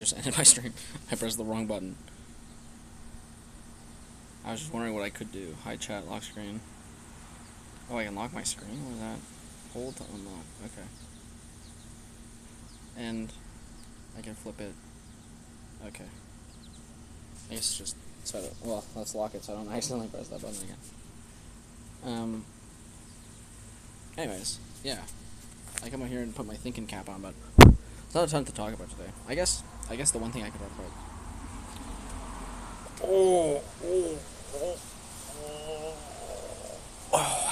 Just ended my stream. I pressed the wrong button. I was just wondering what I could do. Hi chat, lock screen. Oh, I can lock my screen? What is that? Hold to unlock. Okay. And I can flip it. Okay. I guess just set it. Well, let's lock it so I don't accidentally press that button again. Anyways, yeah. I come out here and put my thinking cap on, but there's not a ton to talk about today. I guess the one thing I could talk about. Oh,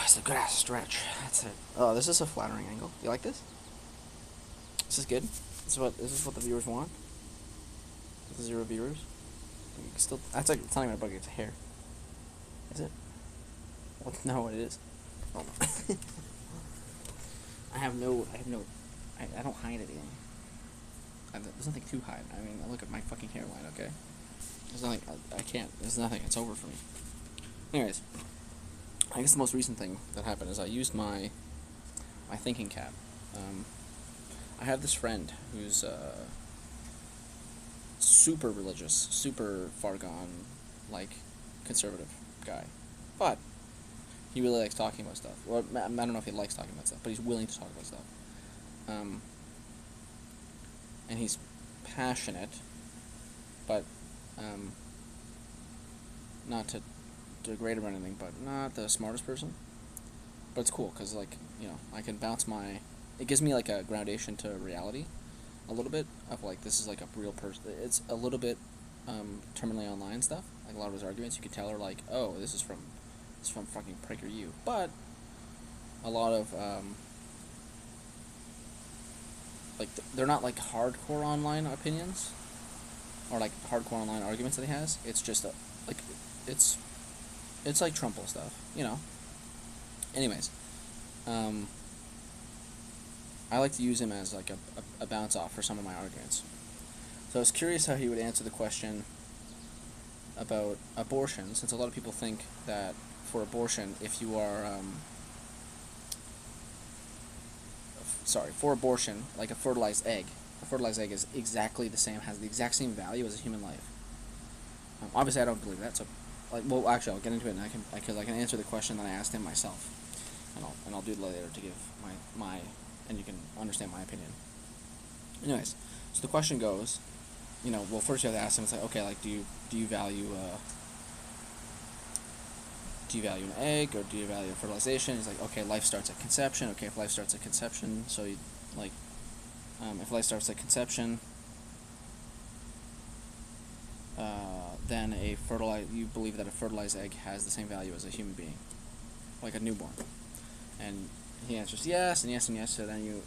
that's a good ass stretch. That's it. Oh, this is a flattering angle. You like this? This is good. This is what the viewers want. The 0 viewers. You can still. That's like it's not even a bug. It's a hair. Is it? Well, no, it is. Oh. I don't hide anything. There's nothing to hide. I mean, look at my fucking hairline. Okay. There's nothing. I can't. There's nothing. It's over for me. Anyways, I guess the most recent thing that happened is I used my thinking cap. I have this friend who's super religious, super far gone, like conservative guy, but he really likes talking about stuff. Well, I don't know if he likes talking about stuff, but he's willing to talk about stuff. And he's passionate, but not to degrade him or anything, but not the smartest person. But it's cool because, like, I can bounce my. It gives me like a groundation to reality, a little bit of like this is like a real person. It's a little bit terminally online stuff. Like a lot of his arguments, you could tell are like, oh, this is from fucking PragerU. But a lot of they're not like hardcore online opinions or like hardcore online arguments that he has. It's just it's like Trumple stuff, Anyways, I like to use him as like a bounce off for some of my arguments. So I was curious how he would answer the question about abortion, since a lot of people think that for abortion, if you are for abortion, like a fertilized egg is exactly the same, has the exact same value as a human life. Obviously, I don't believe that. So, actually, I'll get into it, and I can answer the question that I asked him myself, and I'll do it later to give my and you can understand my opinion. Anyways, so the question goes, well, first you have to ask him. It's like, okay, like, do you value an egg, or do you value fertilization? He's like, okay, life starts at conception. Okay, if life starts at conception, so if life starts at conception, then you believe that a fertilized egg has the same value as a human being, like a newborn. And he answers yes and yes and yes. So then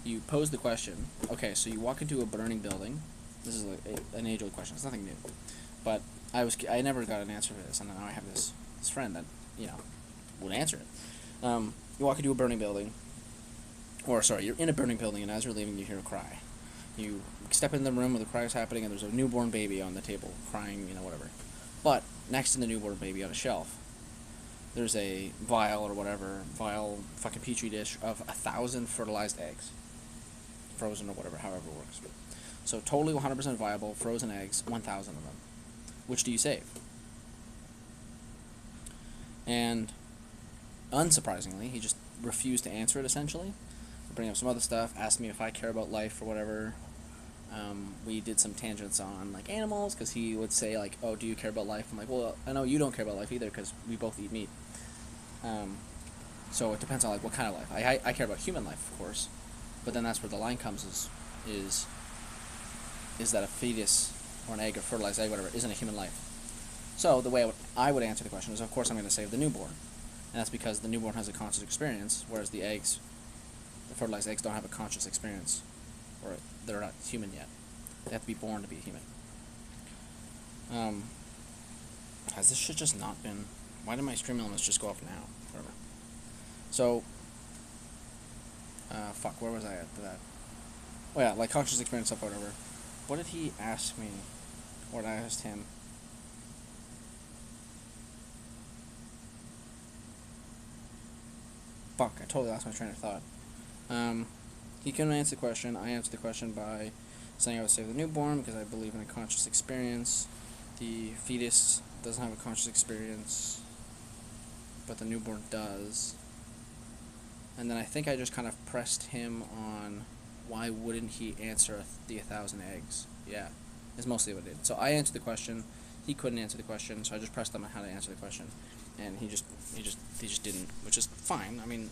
you pose the question. Okay, so you walk into a burning building. This is an age-old question. It's nothing new, but I never got an answer for this, and now I have this friend that would answer it. You walk into a burning building, you're in a burning building, and as you're leaving, you hear a cry. You step in the room where the cry is happening, and there's a newborn baby on the table crying, whatever. But next to the newborn baby on a shelf, there's a vial fucking petri dish of 1,000 fertilized eggs, frozen or whatever, however it works. So totally 100% viable frozen eggs, 1,000 of them. Which do you save? And unsurprisingly, he just refused to answer it, essentially. Bring up some other stuff, asked me if I care about life or whatever. We did some tangents on like animals, because he would say like, oh, do you care about life? I'm like, well, I know you don't care about life either, because we both eat meat. So it depends on like what kind of life. I care about human life, of course, but then that's where the line comes is that a fetus or an egg or fertilized egg, whatever, isn't a human life. So the way I would answer the question is, of course, I'm going to save the newborn, and that's because the newborn has a conscious experience, whereas the fertilized eggs don't have a conscious experience, or they're not human yet. They have to be born to be human. Has this shit just not been... Why did my stream elements just go off now? Whatever. So, where was I at for that? Oh yeah, like conscious experience stuff, whatever. What did he ask me? Or did I ask him? I totally lost my train of thought. He couldn't answer the question. I answered the question by saying I would save the newborn because I believe in a conscious experience. The fetus doesn't have a conscious experience, but the newborn does. And then I think I just kind of pressed him on why wouldn't he answer the 1,000 eggs. Yeah, is mostly what it did. So I answered the question. He couldn't answer the question, so I just pressed him on how to answer the question, and he just didn't, which is fine. I mean,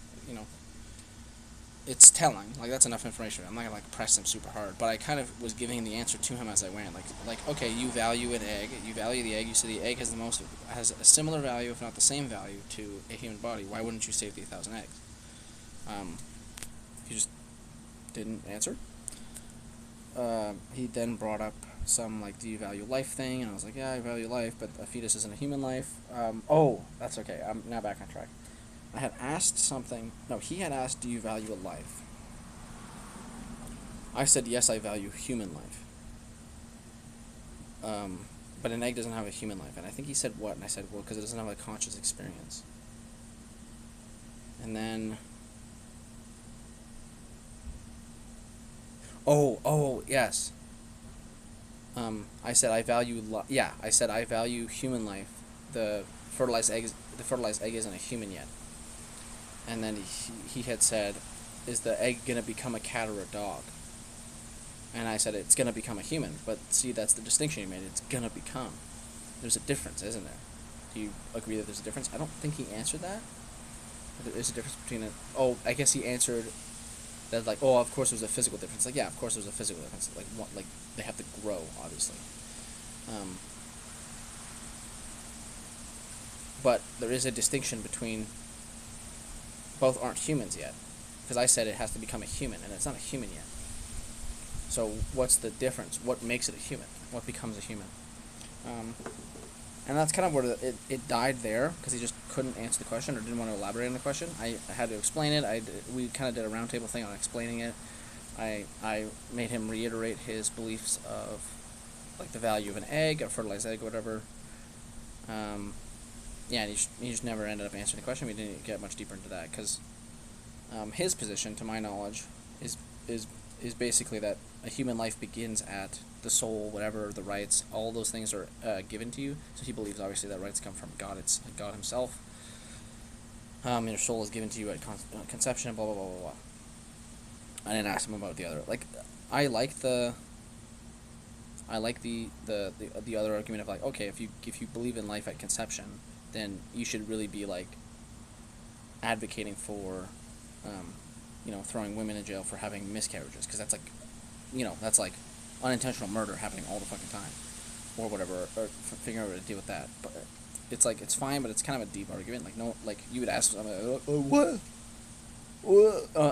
it's telling. Like, that's enough information. I'm not gonna press him super hard, but I kind of was giving the answer to him as I went. Like okay, you value an egg. You value the egg. You say the egg has a similar value, if not the same value, to a human body. Why wouldn't you save the 1,000 eggs? He just didn't answer. He then brought up some, do you value life thing, and I was like, yeah, I value life, but a fetus isn't a human life. That's okay, I'm now back on track. I had asked something, no, he had asked, do you value a life? I said, yes, I value human life. But an egg doesn't have a human life, and I think he said what, and I said, well, because it doesn't have a conscious experience. And then... yes. I said I value I value human life. The fertilized egg isn't a human yet. And then he had said, is the egg gonna become a cat or a dog? And I said, it's gonna become a human. But see, that's the distinction you made. It's gonna become. There's a difference, isn't there? Do you agree that there's a difference? I don't think he answered that. There is a difference between it. Oh, I guess he answered that, of course there's a physical difference. Yeah, of course there's a physical difference. They have to grow, obviously. But there is a distinction between... Both aren't humans yet. Because I said it has to become a human, and it's not a human yet. So what's the difference? What makes it a human? What becomes a human? And that's kind of where it died there, because he just couldn't answer the question or didn't want to elaborate on the question. I had to explain it. We kind of did a roundtable thing on explaining it. I made him reiterate his beliefs of the value of an egg, a fertilized egg, or whatever. And he just never ended up answering the question. We didn't get much deeper into that because his position, to my knowledge, is basically that a human life begins at the soul, whatever, the rights, all those things are given to you. So he believes, obviously, that rights come from God. It's God himself. Your soul is given to you at conception, blah, blah, blah, blah, blah. I didn't ask him about the other. I like the other argument of okay, if you believe in life at conception, then you should really be advocating for throwing women in jail for having miscarriages, because that's that's unintentional murder happening all the fucking time, or whatever, or figuring out how to deal with that. But it's fine, but it's kind of a deep argument. You would ask somebody, what?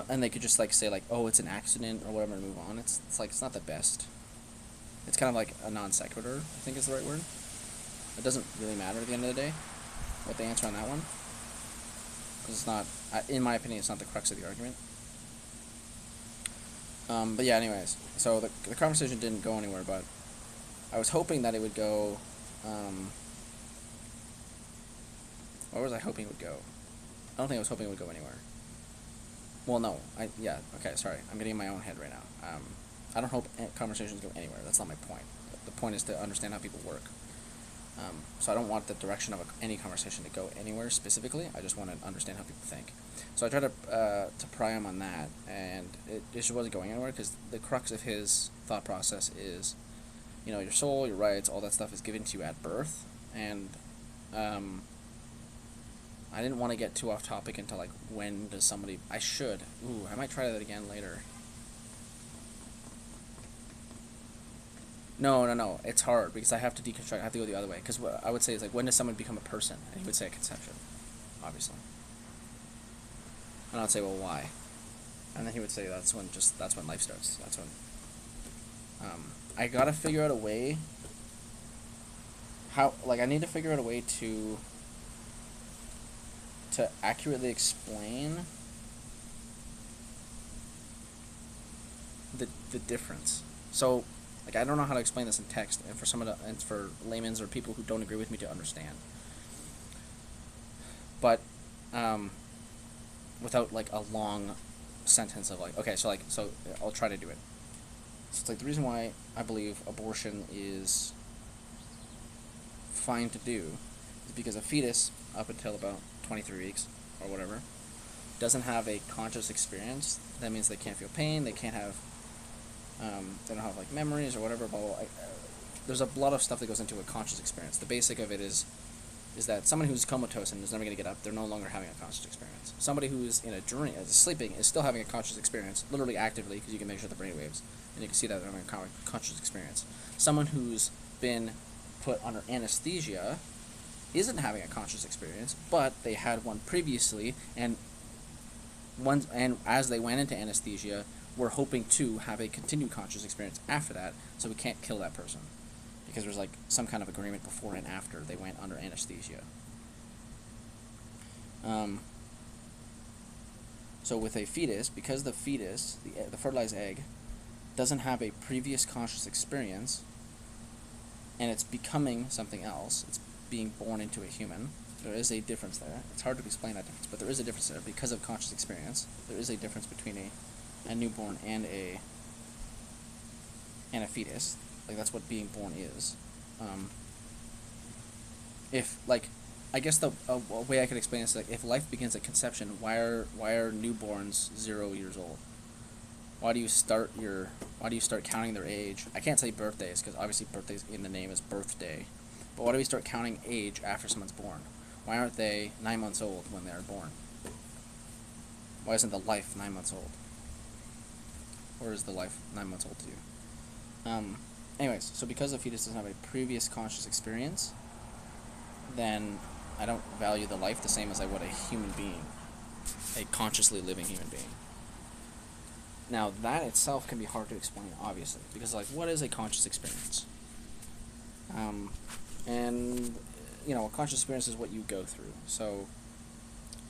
And they could just say oh, it's an accident or whatever and move on. It's not the best. It's kind of a non sequitur, I think is the right word. It doesn't really matter at the end of the day what the answer on that one, because it's not, in my opinion, it's not the crux of the argument. But yeah, anyways, so the conversation didn't go anywhere, but I was hoping that it would go, where was I hoping it would go? I don't think I was hoping it would go anywhere. Well, no, okay, sorry, I'm getting in my own head right now. I don't hope conversations go anywhere, that's not my point. The point is to understand how people work. So I don't want the direction of any conversation to go anywhere specifically. I just want to understand how people think. So I tried to pry him on that, and it just wasn't going anywhere, because the crux of his thought process is, your soul, your rights, all that stuff is given to you at birth, and I didn't want to get too off topic into when does somebody... I might try that again later. No, it's hard, because I have to deconstruct, I have to go the other way, because what I would say is, when does someone become a person? And he would say at conception, obviously. And I'd say, well, why? And then he would say that's when life starts, that's when, I gotta figure out a way, I need to figure out a way to accurately explain the difference. So, I don't know how to explain this in text, and for laymen or people who don't agree with me to understand. But without a long sentence of okay, so I'll try to do it. So it's like the reason why I believe abortion is fine to do is because a fetus, up until about 23 weeks or whatever, doesn't have a conscious experience. That means they can't feel pain, they can't have, they don't have like memories or whatever. Blah, blah, blah. There's a lot of stuff that goes into a conscious experience. The basic of it is that someone who's comatose and is never going to get up, they're no longer having a conscious experience. Somebody who's in a dream, sleeping, is still having a conscious experience, literally actively, because you can measure the brain waves, and you can see that they're having a conscious experience. Someone who's been put under anesthesia isn't having a conscious experience, but they had one previously, and as they went into anesthesia, we're hoping to have a continued conscious experience after that, so we can't kill that person. Because there's like some kind of agreement before and after they went under anesthesia. So with a fetus, because the fetus, the fertilized egg, doesn't have a previous conscious experience, and it's becoming something else, it's being born into a human, there is a difference there. It's hard to explain that difference, but there is a difference there because of conscious experience. There is a difference between a newborn and a fetus. Like, that's what being born is. If, like, I guess a way I could explain this is, like, if life begins at conception, why are newborns 0 years old? Why do you start counting their age? I can't say birthdays, because obviously birthdays in the name is birthday. But why do we start counting age after someone's born? Why aren't they 9 months old when they're born? Why isn't the life 9 months old? Or is the life 9 months old to you? Anyways, so because the fetus doesn't have a previous conscious experience, then I don't value the life the same as I would a human being, a consciously living human being. Now, that itself can be hard to explain, obviously, because, like, what is a conscious experience? And, you know, a conscious experience is what you go through. So,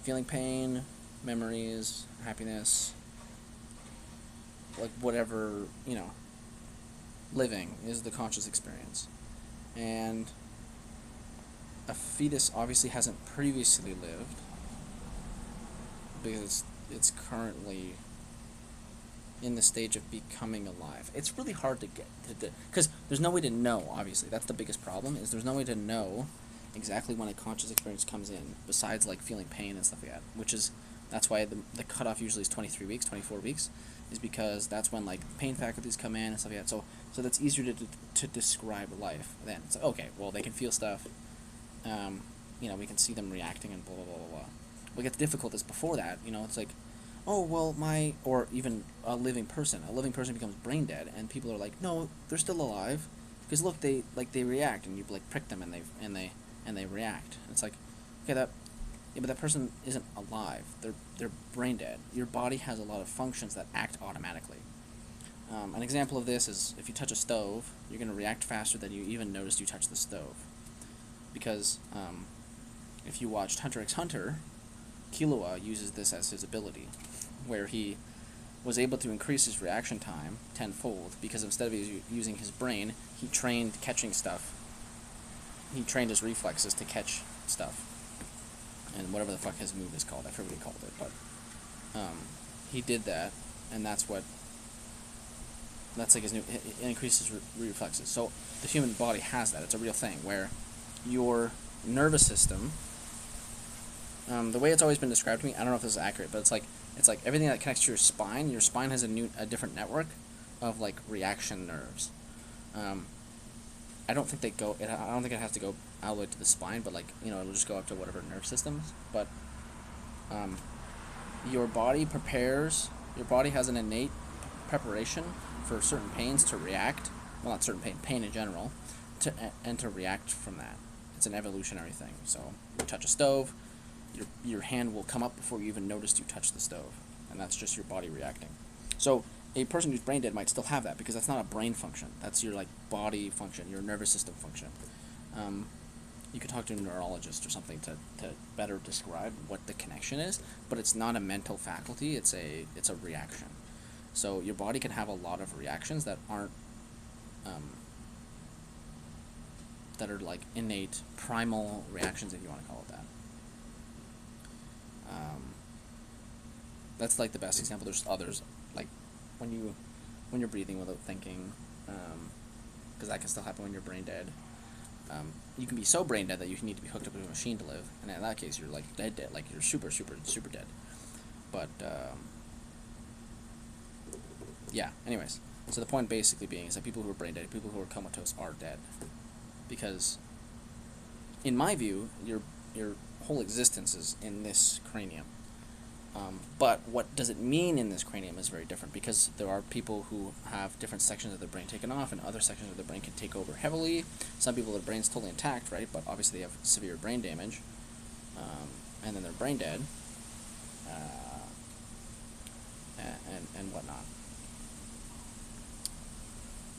feeling pain, memories, happiness, like, whatever, you know, living is the conscious experience. And a fetus obviously hasn't previously lived because it's currently in the stage of becoming alive. It's really hard to get to, because there's no way to know, obviously. That's the biggest problem, is there's no way to know exactly when a conscious experience comes in, besides, like, feeling pain and stuff like that, that's why the cutoff usually is 23 weeks, 24 weeks, is because that's when, like, pain faculties come in and stuff like that. So that's easier to describe life then. It's like, okay, well, they can feel stuff, you know, we can see them reacting and blah, blah, blah, blah, blah. What gets difficult is before that, you know, it's like, oh, well, or even a living person becomes brain dead, and people are like, no, they're still alive, because look, they react, and you, like, prick them, and they react. And it's like, okay, but that person isn't alive. They're brain dead. Your body has a lot of functions that act automatically. An example of this is if you touch a stove, you're going to react faster than you even noticed you touched the stove. Because if you watched Hunter x Hunter, Killua uses this as his ability, where he was able to increase his reaction time tenfold because instead of using his brain, he trained catching stuff. He trained his reflexes to catch stuff. And whatever the fuck his move is called, I forget what he called it, but he did that, and that's like his new, it increases reflexes. So the human body has that. It's a real thing, where your nervous system, the way it's always been described to me, I don't know if this is accurate, but it's like everything that connects to your spine has a different network of, like, reaction nerves. I don't think it has to go all the way to the spine, but, like, you know, it'll just go up to whatever nerve systems. But your body has an innate preparation for certain pains to react. Well, not certain pain in general, to react from that. It's an evolutionary thing. So you touch a stove, your hand will come up before you even noticed you touched the stove, and that's just your body reacting. So a person who's brain dead might still have that, because that's not a brain function. That's your, like, body function, your nervous system function. You could talk to a neurologist or something to better describe what the connection is, but it's not a mental faculty. It's a reaction. So your body can have a lot of reactions that aren't that are, like, innate, primal reactions, if you want to call it that. That's, like, the best example. There's others, like when you when you're breathing without thinking, because that can still happen when you're brain dead. You can be so brain dead that you need to be hooked up to a machine to live, and in that case, you're like dead, like you're super, super, super dead. But yeah. Anyways, so the point basically being is that people who are brain dead, people who are comatose, are dead, because, in my view, your whole existence is in this cranium. But what does it mean in this cranium is very different, because there are people who have different sections of their brain taken off, and other sections of their brain can take over heavily. Some people, their brain's totally intact, right? But obviously they have severe brain damage, and then they're brain dead, and whatnot.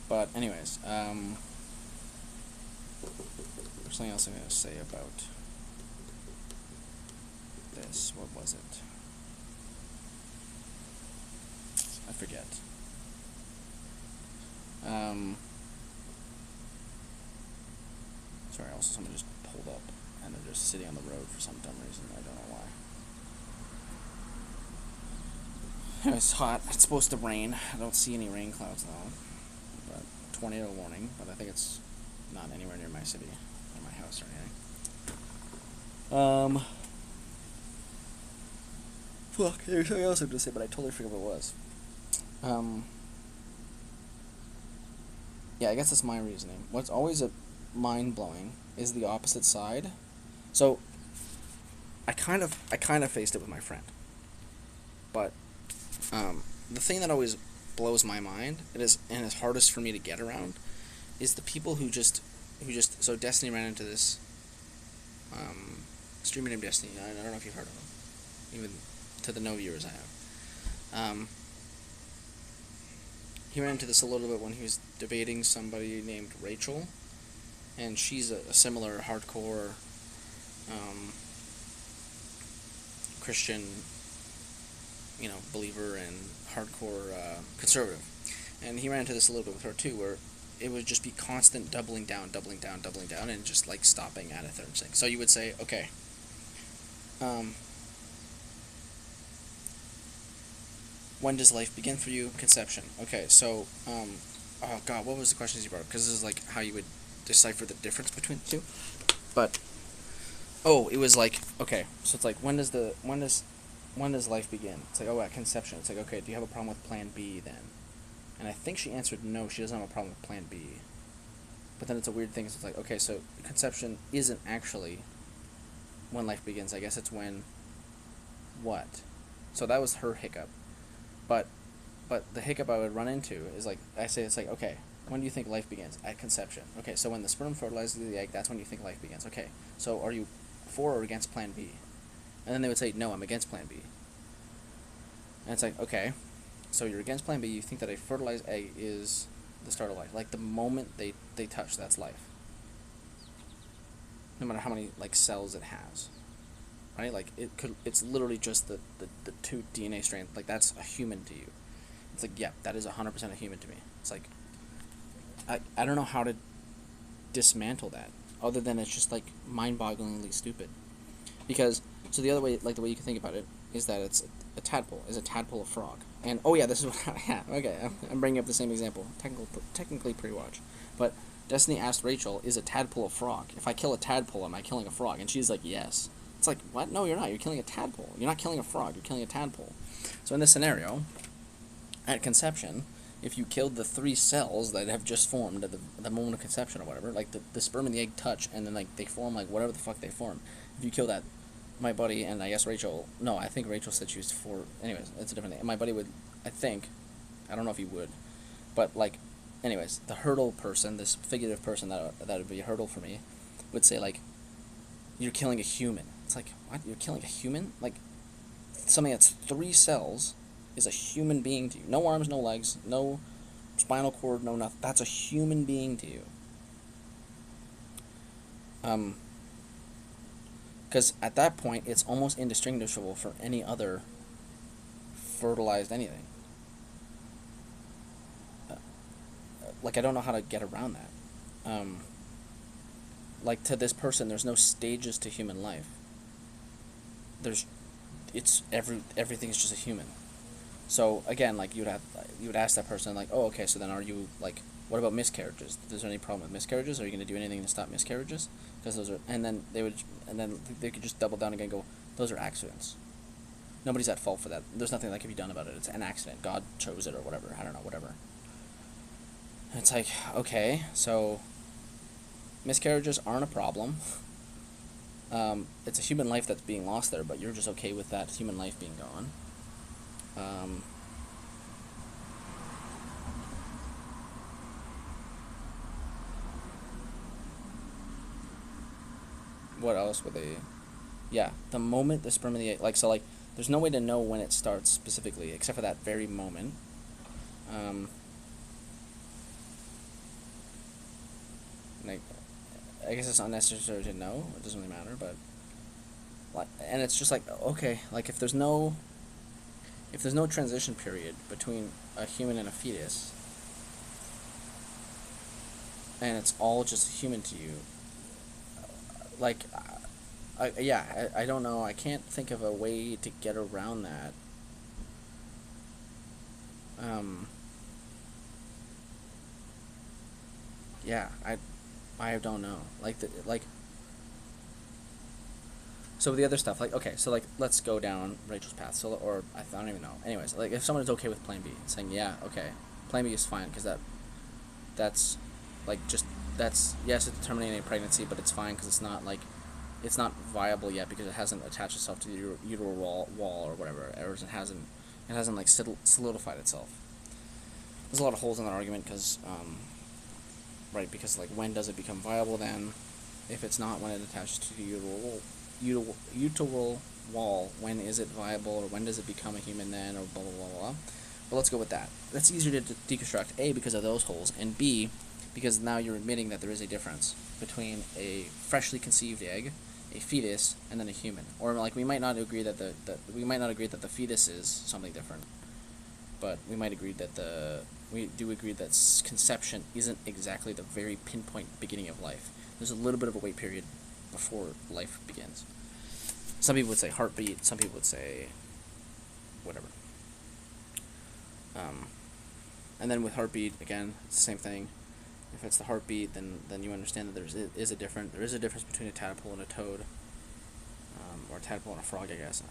But anyways, there's something else I'm going to say about this. What was it? I forget. Sorry, also someone just pulled up, and they're just sitting on the road for some dumb reason. I don't know why. It's hot. It's supposed to rain. I don't see any rain clouds though. But tornado warning, but I think it's not anywhere near my city or my house or anything. Fuck, there's something else I was going to say, but I totally forget what it was. Yeah, I guess that's my reasoning. What's always mind-blowing is the opposite side. So, I kind of faced it with my friend. But, the thing that always blows my mind, and is hardest for me to get around, is the people who just, so Destiny ran into this, streamer named Destiny. I don't know if you've heard of him, even to the no viewers I have. He ran into this a little bit when he was debating somebody named Rachel, and she's a similar hardcore Christian, believer and hardcore conservative. And he ran into this a little bit with her too, where it would just be constant doubling down, and just like stopping at a third thing. So you would say, okay, when does life begin for you? Conception. Okay, so, oh god, what was the questions you brought up? Because this is like how you would decipher the difference between the two. But, it was like, okay, so it's like, when does life begin? It's like, at conception. It's like, okay, do you have a problem with plan B then? And I think she answered no, she doesn't have a problem with plan B. But then it's a weird thing, so it's like, okay, so conception isn't actually when life begins. I guess it's when what? So that was her hiccup. But the hiccup I would run into is like, it's like, okay, when do you think life begins? At conception. Okay, so when the sperm fertilizes the egg, that's when you think life begins. Okay, so are you for or against plan B? And then they would say, no, I'm against plan B. And it's like, okay, so you're against plan B, you think that a fertilized egg is the start of life. Like, the moment they touch, that's life. No matter how many, cells it has. Right? Like, it's literally just the two DNA strands. Like, that's a human to you. It's like, yeah, that is 100% a human to me. It's like, I don't know how to dismantle that, other than it's just, mind-bogglingly stupid. Because, so the other way, the way you can think about it, is that it's a tadpole. Is a tadpole a frog? And, oh yeah, this is what okay, I'm bringing up the same example. Technically pre-watch. But Destiny asked Rachel, is a tadpole a frog? If I kill a tadpole, am I killing a frog? And she's like, yes. It's like, what? No, you're not. You're killing a tadpole. You're not killing a frog. You're killing a tadpole. So in this scenario, at conception, if you killed the 3 cells that have just formed at the moment of conception or whatever, the sperm and the egg touch, and then, they form, whatever the fuck they form. If you kill that, my buddy, and I guess Rachel, no, I think Rachel said she was for, anyways, it's a different thing. My buddy would, I think, I don't know if he would, but, anyways, the hurdle person, this figurative person that would be a hurdle for me, would say, you're killing a human. It's like, what? You're killing a human? Something that's 3 cells is a human being to you. No arms, no legs, no spinal cord, no nothing. That's a human being to you. Because at that point, it's almost indistinguishable from any other fertilized anything. I don't know how to get around that. To this person, there's no stages to human life. Everything's just a human. So again, like you would ask that person like, oh, okay, so then are you like, what about miscarriages? Is there any problem with miscarriages? Are you going to do anything to stop miscarriages? Because those are, and then they could just double down again and go, those are accidents. Nobody's at fault for that. There's nothing that can be done about it. It's an accident. God chose it or whatever. I don't know, whatever. And it's like, okay, so miscarriages aren't a problem. It's a human life that's being lost there, but you're just okay with that human life being gone. What else would they? Yeah, the moment the sperm and the egg, like, so, like, there's no way to know when it starts specifically, except for that very moment. Like, I guess it's unnecessary to know. It doesn't really matter, but like, and it's just like, okay, like if there's no transition period between a human and a fetus, and it's all just human to you, like, I don't know. I can't think of a way to get around that. Um, yeah, I don't know. So the other stuff, like, okay, so like let's go down Rachel's path. So, or I don't even know. Anyways, like if someone is okay with Plan B, saying yeah, okay, Plan B is fine because that's like just that's yes, it's terminating a pregnancy, but it's fine because it's not viable yet because it hasn't attached itself to the uterine wall or whatever, or it hasn't like solidified itself. There's a lot of holes in that argument because right, because like when does it become viable then? If it's not when it attaches to the uteral wall, when is it viable, or when does it become a human then, or blah blah blah blah. But let's go with that. That's easier to deconstruct, A, because of those holes, and B, because now you're admitting that there is a difference between a freshly conceived egg, a fetus, and then a human. Or like we might not agree that the fetus is something different, but we might agree that we do agree that conception isn't exactly the very pinpoint beginning of life. There's a little bit of a wait period before life begins. Some people would say heartbeat, some people would say whatever. And then with heartbeat, again, it's the same thing. If it's the heartbeat, then you understand that there is a difference between a tadpole and a toad, or a tadpole and a frog, I guess.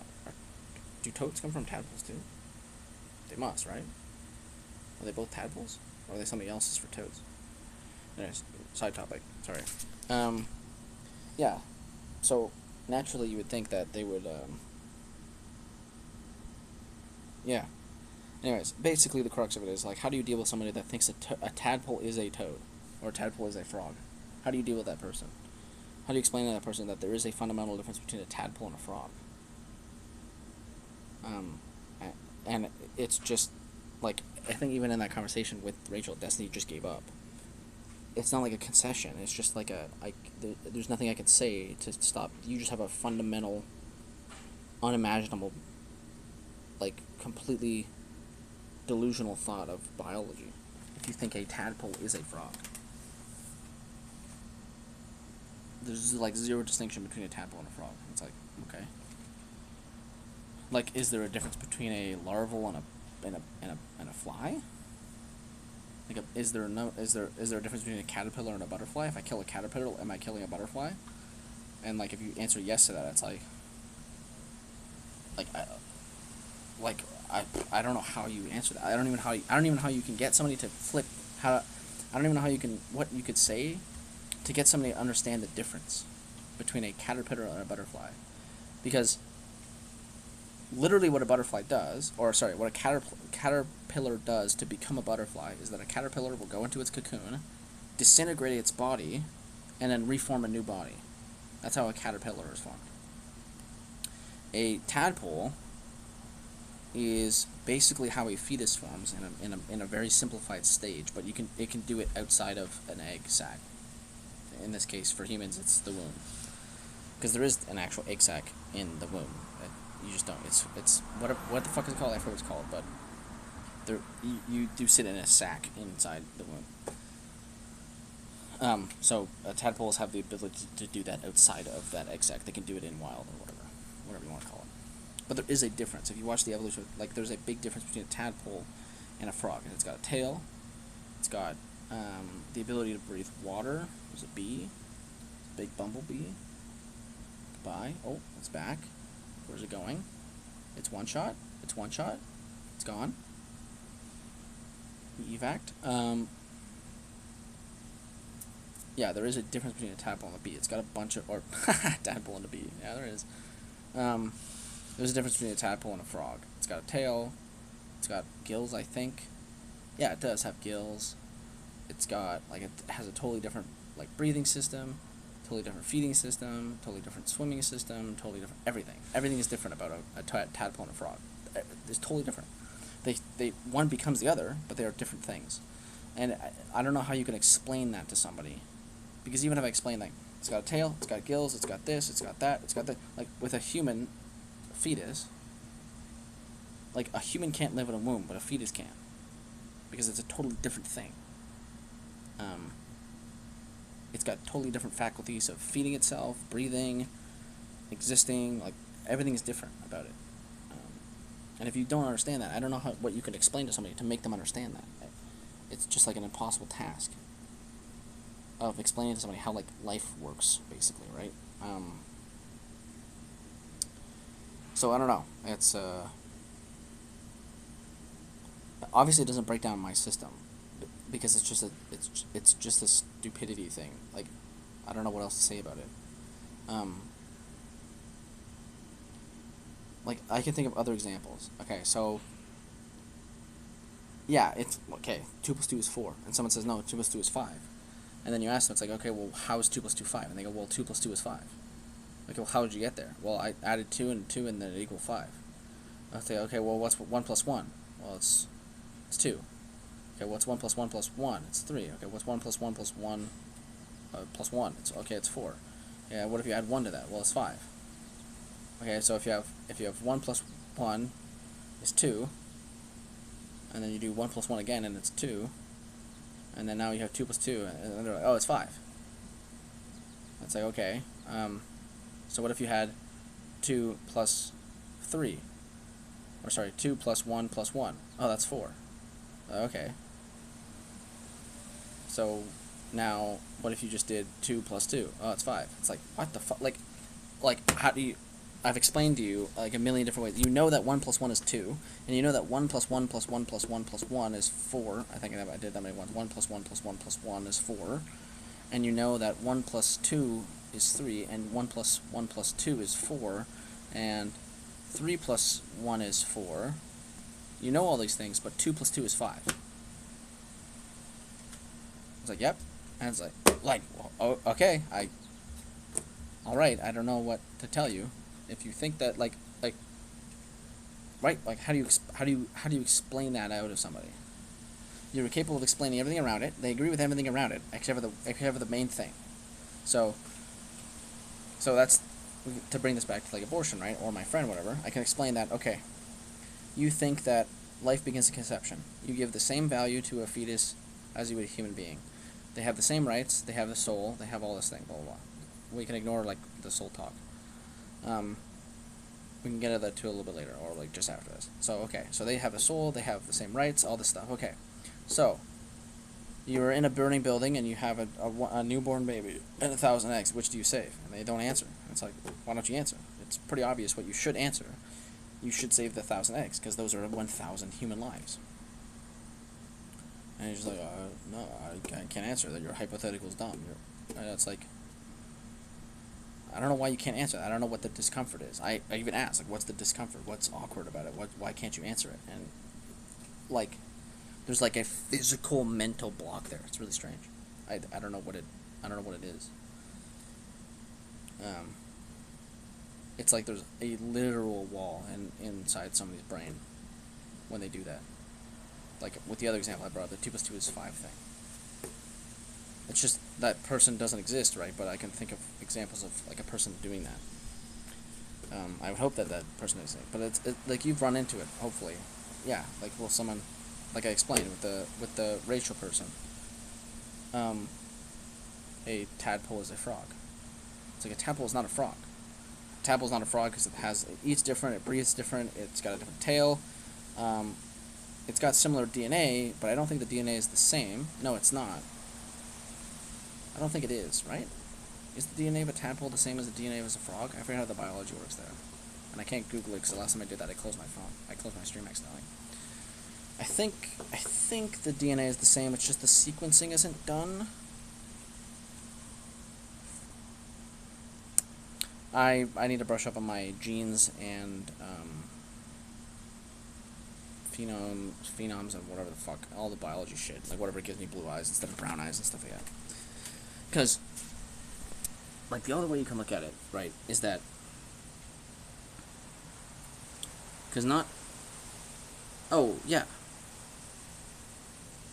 Do toads come from tadpoles too? They must, right? Are they both tadpoles, or are they something else for toads? Anyways, side topic. Sorry. Yeah. So naturally, you would think that they would. Yeah. Anyways, basically the crux of it is like, how do you deal with somebody that thinks a tadpole is a toad, or a tadpole is a frog? How do you deal with that person? How do you explain to that person that there is a fundamental difference between a tadpole and a frog? And it's just like, I think even in that conversation with Rachel, Destiny just gave up. It's not like a concession. It's just like there's nothing I can say to stop. You just have a fundamental, unimaginable, like completely delusional thought of biology if you think a tadpole is a frog. There's like zero distinction between a tadpole and a frog. It's like, okay. Like, is there a difference between a larval and a fly? Like, is there a difference between a caterpillar and a butterfly? If I kill a caterpillar, am I killing a butterfly? And like, if you answer yes to that, it's like I don't know how you answer that. I don't even know how you can get somebody to flip. I don't even know what you could say to get somebody to understand the difference between a caterpillar and a butterfly, because literally what a butterfly does, or sorry, what a caterpillar does to become a butterfly is that a caterpillar will go into its cocoon, disintegrate its body, and then reform a new body. That's how a caterpillar is formed. A tadpole is basically how a fetus forms in a very simplified stage, but it can do it outside of an egg sac. In this case, for humans, it's the womb, because there is an actual egg sac in the womb. You just don't. It's what the fuck is it called? I forget what it's called, but you do sit in a sac inside the womb. So tadpoles have the ability to do that outside of that egg sac. They can do it in wild or whatever you want to call it. But there is a difference. If you watch the evolution, like, there's a big difference between a tadpole and a frog. And it's got a tail. It's got the ability to breathe water. There's a bee. Big bumblebee. Goodbye. Oh, it's back. Where's it going? It's one shot. It's one shot. It's gone. Evac. Yeah, there is a difference between a tadpole and a bee. It's got a bunch of, or tadpole and a bee. Yeah, there is. There's a difference between a tadpole and a frog. It's got a tail. It's got gills, I think. Yeah, it does have gills. It's got, like, it has a totally different, like, breathing system, totally different feeding system, totally different swimming system, totally different everything. Everything is different about a tadpole and a frog. It's totally different. They one becomes the other, but they are different things. And I don't know how you can explain that to somebody, because even if I explain, like, it's got a tail, it's got gills, it's got this, it's got that, it's got that, like, with a human fetus, like, a human can't live in a womb, but a fetus can, because it's a totally different thing. It's got totally different faculties of feeding itself, breathing, existing, like, everything is different about it. And if you don't understand that, I don't know what you could explain to somebody to make them understand that. It's just like an impossible task of explaining to somebody how, like, life works, basically, right? So I don't know. It's obviously it doesn't break down my system, because it's just a stupidity thing. Like, I don't know what else to say about it. Like, I can think of other examples. Okay, so yeah, it's okay. 2 plus 2 is 4, and someone says no, 2 plus 2 is 5, and then you ask them, it's like, okay, well, how is 2 plus 2 5? And they go, well, 2 plus 2 is 5. Okay, well, how did you get there? Well, I added 2 and 2, and then it equaled 5. I say, okay, well, what's 1 plus 1? Well, it's 2. Okay, what's 1 plus 1 plus 1? It's 3. Okay, what's 1 plus 1 plus 1 plus 1? It's 4. Yeah, what if you add 1 to that? Well, it's 5. Okay, so if you have 1 plus 1 is 2, and then you do 1 plus 1 again, and it's 2, and then now you have 2 plus 2, and they're like, oh, it's 5. It's like, okay, so what if you had 2 plus 3? Or sorry, 2 plus 1 plus 1. Oh, that's 4. Okay. So now, what if you just did 2 plus 2? Oh, it's 5. It's like, what the fuck? Like, how do you... I've explained to you, like, a million different ways. You know that 1 plus 1 is 2, and you know that 1 plus 1 plus 1 plus 1 plus 1 is 4. I think I did that many ones. 1 plus 1 plus 1 plus 1 is 4. And you know that 1 plus 2 is 3, and 1 plus 1 plus 2 is 4, and 3 plus 1 is 4. You know all these things, but 2 plus 2 is 5. It's like, yep. And it's like, well, oh, okay, alright, I don't know what to tell you. If you think that, like, right, like, how do you explain that out of somebody? You're capable of explaining everything around it. They agree with everything around it, except for the main thing. So that's, to bring this back to, like, abortion, right, or my friend, whatever. I can explain that. Okay, you think that life begins at conception. You give the same value to a fetus as you would a human being. They have the same rights. They have the soul. They have all this thing. Blah blah blah. We can ignore, like, the soul talk. We can get into that too a little bit later, or, like, just after this. So, okay, so they have a soul, they have the same rights, all this stuff. Okay, so you're in a burning building and you have a newborn baby and 1,000 eggs. Which do you save? And they don't answer. It's like, why don't you answer? It's pretty obvious what you should answer. You should save the 1,000 eggs, because those are 1,000 human lives. And you're just like, no, I can't answer that. Your hypothetical is dumb. It's like, I don't know why you can't answer that. I don't know what the discomfort is. I even asked, like, what's the discomfort? What's awkward about it? Why can't you answer it? And, like, there's, like, a physical mental block there. It's really strange. I don't know what it is. It's like there's a literal wall inside somebody's brain when they do that. Like, with the other example I brought up, the 2 plus 2 is 5 thing. It's just that person doesn't exist, right? But I can think of examples of, like, a person doing that. I would hope that person exists, but it's like, you've run into it, hopefully. Yeah, like, well, someone, like I explained with the racial person. A tadpole is a frog. It's like, a tadpole is not a frog. tadpole's not a frog because it eats different, it breathes different, it's got a different tail. It's got similar DNA, but I don't think the DNA is the same. No, it's not. I don't think it is, right? Is the DNA of a tadpole the same as the DNA of a frog? I forget how the biology works there. And I can't Google it because the last time I did that, I closed my phone. I closed my stream accidentally. I think the DNA is the same, it's just the sequencing isn't done. I need to brush up on my genes and phenoms and whatever the fuck, all the biology shit, like whatever gives me blue eyes instead of brown eyes and stuff like that. Because, like, the only way you can look at it, right, is that, because oh, yeah,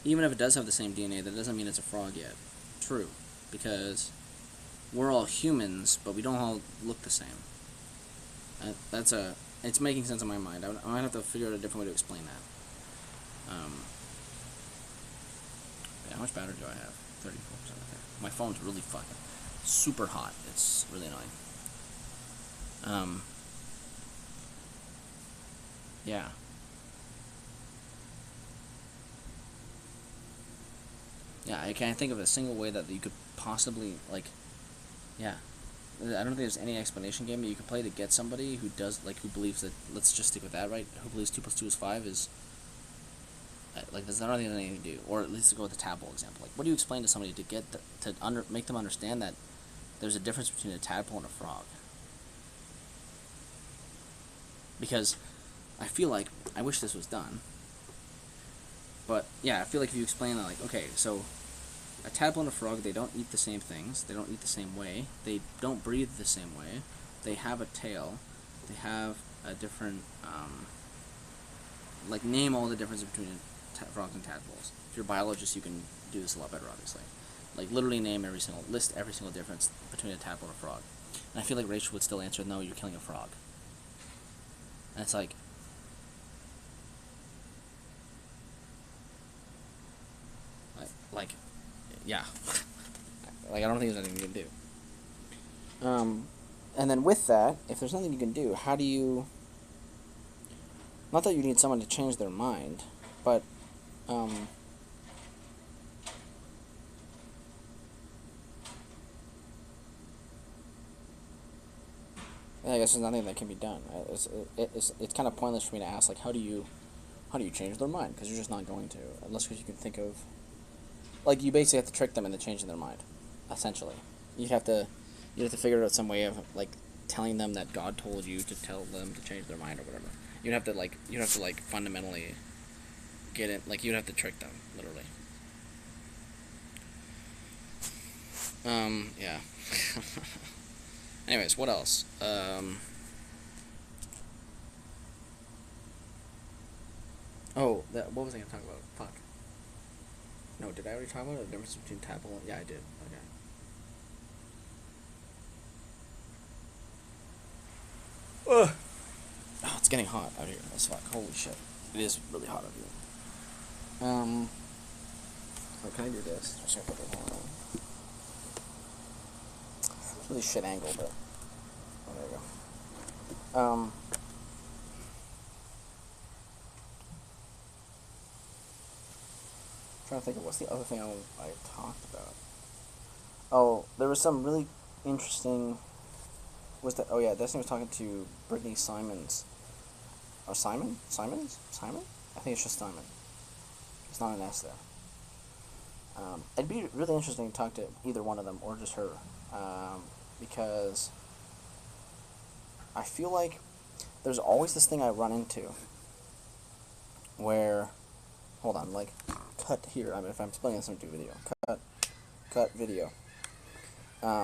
even if it does have the same DNA, that doesn't mean it's a frog yet. True, because we're all humans, but we don't all look the same. It's making sense in my mind. I might have to figure out a different way to explain that. How much battery do I have? 34%. Okay. My phone's really fucking super hot. It's really annoying. Yeah. Yeah, I can't think of a single way that you could possibly, like, yeah. I don't think there's any explanation game that you can play to get somebody who does, like, who believes that, let's just stick with that, right? Who believes 2 + 2 is 5 is, like, there's not really anything to do. Or at least to go with the tadpole example. Like, what do you explain to somebody to get, make them understand that there's a difference between a tadpole and a frog? Because I feel like, I wish this was done, but, yeah, I feel like if you explain that, like, okay, so a tadpole and a frog, they don't eat the same things, they don't eat the same way, they don't breathe the same way, they have a tail, they have a different, like, name all the differences between frogs and tadpoles. If you're a biologist, you can do this a lot better, obviously. Like, literally list every single difference between a tadpole and a frog. And I feel like Rachel would still answer, no, you're killing a frog. And it's like, yeah. Like, I don't think there's anything you can do. And then with that, if there's nothing you can do, how do you... Not that you need someone to change their mind, but, I guess there's nothing that can be done. It's kind of pointless for me to ask, like, how do you change their mind? Because you're just not going to, unless you can think of... Like, you basically have to trick them into changing their mind, essentially. You'd have to figure out some way of, like, telling them that God told you to tell them to change their mind or whatever. You'd have to fundamentally get it, like, you'd have to trick them, literally. Yeah. Anyways, what else? Oh, what was I gonna talk about? Fuck. No, did I already talk about the difference between tadpole and... Yeah, I did. Okay. Ugh. Oh, it's getting hot out here. That's fuck. Holy shit. It is really hot out here. Oh, can I do this? Just gonna put it on. It's really shit angle, but... Oh, there we go. Trying to think of what's the other thing I talked about. Oh, there was some really interesting... Oh yeah, Destiny was talking to Brittany Simons. Or Simon? Simons? Simon? I think it's just Simon. It's not an S there. It'd be really interesting to talk to either one of them, or just her. Because I feel like there's always this thing I run into where... Hold on, like... Cut here. I mean, if I'm splitting this into video. Cut video.